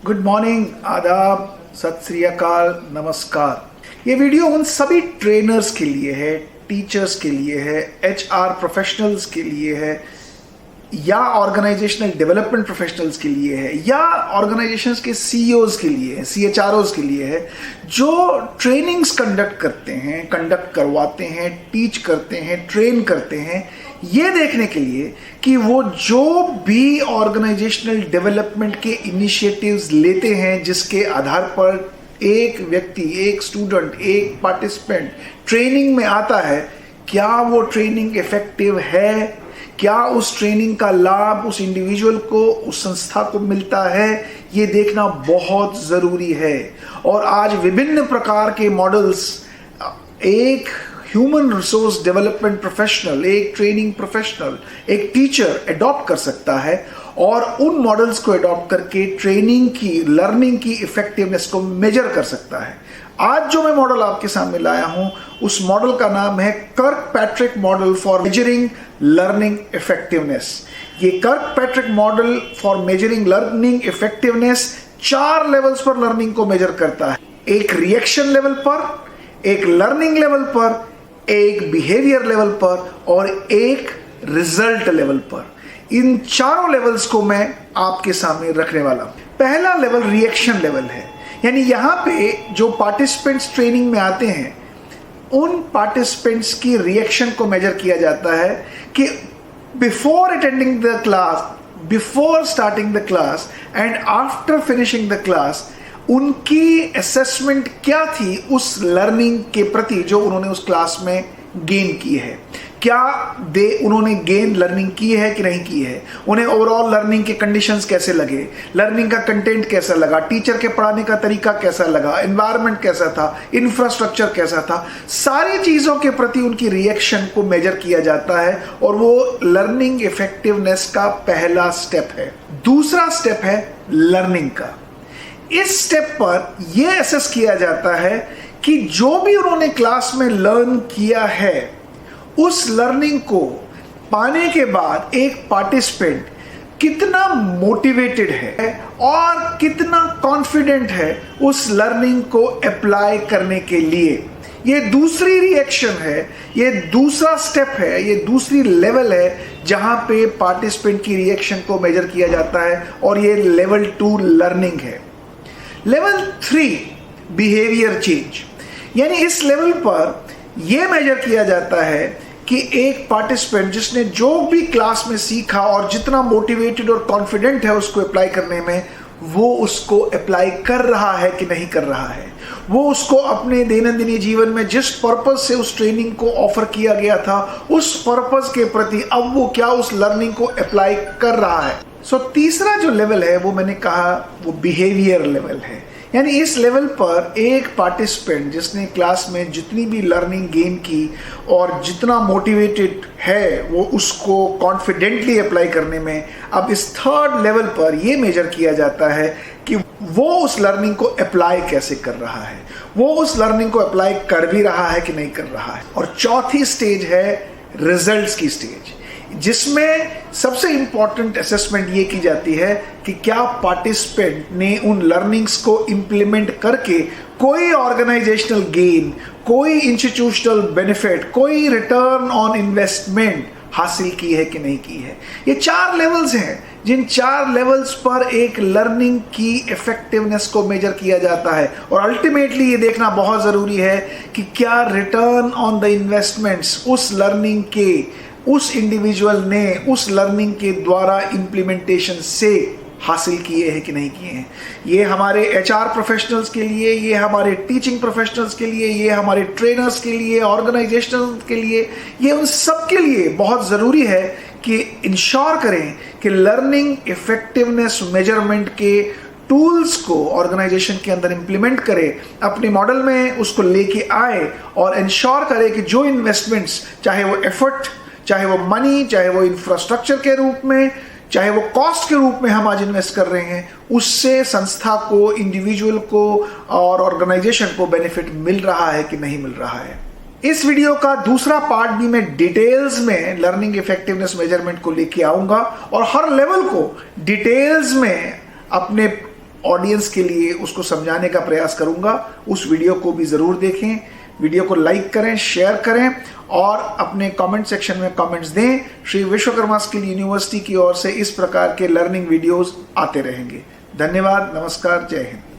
Good morning, आदाब, सत श्री अकाल, नमस्कार। ये वीडियो उन सभी ट्रेनर्स के लिए है, टीचर्स के लिए है, एचआर प्रोफेशनल्स के लिए है, या ऑर्गेनाइजेशनल डेवलपमेंट प्रोफेशनल्स के लिए है, या ऑर्गेनाइजेशंस के सीईओज के लिए है, सीएचआरओज के लिए है, जो ट्रेनिंग्स कंडक्ट करवाते हैं, टीच करते हैं, ट्रेन करते हैं, ये देखने के लिए कि वो जो भी ऑर्गेनाइजेशनल डेवलपमेंट के इनिशिएटिव्स लेते हैं, जिसके आधार पर एक व्यक्ति, एक स्टूडेंट, एक पार्टिसिपेंट ट्रेनिंग में आता है, क्या वो ट्रेनिंग इफेक्टिव है, क्या उस ट्रेनिंग का लाभ उस इंडिविजुअल को, उस संस्था को मिलता है, ये देखना बहुत ज़रूरी है। और आज विभिन्न प्रकार के मॉडल्स एक ह्यूमन रिसोर्स डेवलपमेंट प्रोफेशनल, एक ट्रेनिंग प्रोफेशनल, एक टीचर अडॉप्ट कर सकता है और उन मॉडल्स को अडॉप्ट करके ट्रेनिंग की, लर्निंग की इफेक्टिवनेस को मेजर कर सकता है। आज जो मैं मॉडल आपके सामने लाया हूं, उस मॉडल का नाम है Kirkpatrick model for measuring learning effectiveness. ये Kirkpatrick model for measuring learning effectiveness 4 levels पर लर्निंग को मेजर करता है। एक रिएक्शन लेवल पर, एक लर्निंग लेवल पर, एक बिहेवियर लेवल पर और एक रिजल्ट लेवल पर। इन चारों लेवल्स को मैं आपके सामने रखने वाला हूं। पहला लेवल रिएक्शन लेवल है, यानी यहां पे जो पार्टिसिपेंट्स ट्रेनिंग में आते हैं, उन पार्टिसिपेंट्स की रिएक्शन को मेजर किया जाता है कि before attending the class, before starting the class and after finishing the class, उनकी असेसमेंट क्या थी उस लर्निंग के प्रति जो उन्होंने उस क्लास में गेन की है। क्या उन्होंने गेन लर्निंग की है कि नहीं की है, उन्हें ओवरऑल लर्निंग के कंडीशंस कैसे लगे, लर्निंग का कंटेंट कैसा लगा, टीचर के पढ़ाने का तरीका कैसा लगा, एनवायरनमेंट कैसा था, इंफ्रास्ट्रक्चर कैसा था, सारी चीज़ों के प्रति उनकी रिएक्शन को मेजर किया जाता है और वो लर्निंग इफेक्टिवनेस का पहला स्टेप है। दूसरा स्टेप है लर्निंग का। इस स्टेप पर यह असेस किया जाता है कि जो भी उन्होंने क्लास में लर्न किया है, उस लर्निंग को पाने के बाद एक पार्टिसिपेंट कितना मोटिवेटेड है और कितना कॉन्फिडेंट है उस लर्निंग को अप्लाई करने के लिए। ये दूसरी रिएक्शन है, ये दूसरा स्टेप है, ये दूसरी लेवल है जहां पे पार्टिसिपेंट की रिएक्शन को मेजर किया जाता है और ये लेवल 2 लर्निंग है। लेवल 3 बिहेवियर चेंज, यानी इस लेवल पर यह मेजर किया जाता है कि एक पार्टिसिपेंट जिसने जो भी क्लास में सीखा और जितना मोटिवेटेड और कॉन्फिडेंट है उसको अप्लाई करने में, वो उसको अप्लाई कर रहा है कि नहीं कर रहा है, वो उसको अपने दैनंदिन जीवन में जिस पर्पस से उस ट्रेनिंग को ऑफर किया गया था, उस पर्पस के प्रति अब वो क्या उस लर्निंग को अप्लाई कर रहा है। तीसरा जो लेवल है वो मैंने कहा वो बिहेवियर लेवल है, यानी इस लेवल पर एक पार्टिसिपेंट जिसने क्लास में जितनी भी लर्निंग गेन की और जितना मोटिवेटेड है वो उसको कॉन्फिडेंटली अप्लाई करने में, अब इस थर्ड लेवल पर यह मेजर किया जाता है कि वो उस लर्निंग को अप्लाई कैसे कर रहा है, वो उस लर्निंग को अप्लाई कर भी रहा है कि नहीं कर रहा है। और चौथी स्टेज है रिजल्ट्स की स्टेज, जिसमें सबसे इंपॉर्टेंट असेसमेंट ये की जाती है कि क्या पार्टिसिपेंट ने उन लर्निंग्स को इंप्लीमेंट करके कोई ऑर्गेनाइजेशनल गेन, कोई इंस्टीट्यूशनल बेनिफिट, कोई रिटर्न ऑन इन्वेस्टमेंट हासिल की है कि नहीं की है। ये 4 लेवल्स हैं, जिन 4 लेवल्स पर एक लर्निंग की इफेक्टिवनेस को मेजर किया जाता है और अल्टीमेटली ये देखना बहुत ज़रूरी है कि क्या रिटर्न ऑन द इन्वेस्टमेंट्स उस लर्निंग के, उस इंडिविजुअल ने उस लर्निंग के द्वारा इंप्लीमेंटेशन से हासिल किए हैं कि नहीं किए हैं। ये हमारे एचआर प्रोफेशनल्स के लिए, ये हमारे टीचिंग प्रोफेशनल्स के लिए, ये हमारे ट्रेनर्स के लिए, ऑर्गेनाइजेशनल के लिए, ये उन सब के लिए बहुत ज़रूरी है कि इंश्योर करें कि लर्निंग इफेक्टिवनेस मेजरमेंट के टूल्स को ऑर्गेनाइजेशन के अंदर इंप्लीमेंट करे, अपने मॉडल में उसको लेके आए और इंश्योर करे कि जो इन्वेस्टमेंट्स, चाहे वो एफर्ट, चाहे वो मनी, चाहे वो इंफ्रास्ट्रक्चर के रूप में, चाहे वो कॉस्ट के रूप में हम आज इन्वेस्ट कर रहे हैं, उससे संस्था को, इंडिविजुअल को और ऑर्गेनाइजेशन को बेनिफिट मिल रहा है कि नहीं मिल रहा है। इस वीडियो का दूसरा पार्ट भी मैं डिटेल्स में लर्निंग इफेक्टिवनेस मेजरमेंट को लेके आऊंगा और हर लेवल को डिटेल्स में अपने ऑडियंस के लिए उसको समझाने का प्रयास करूंगा। उस वीडियो को भी ज़रूर देखें, वीडियो को लाइक करें, शेयर करें और अपने कमेंट सेक्शन में कमेंट्स दें। श्री विश्वकर्मा स्किल यूनिवर्सिटी की ओर से इस प्रकार के लर्निंग वीडियोस आते रहेंगे। धन्यवाद, नमस्कार, जय हिंद।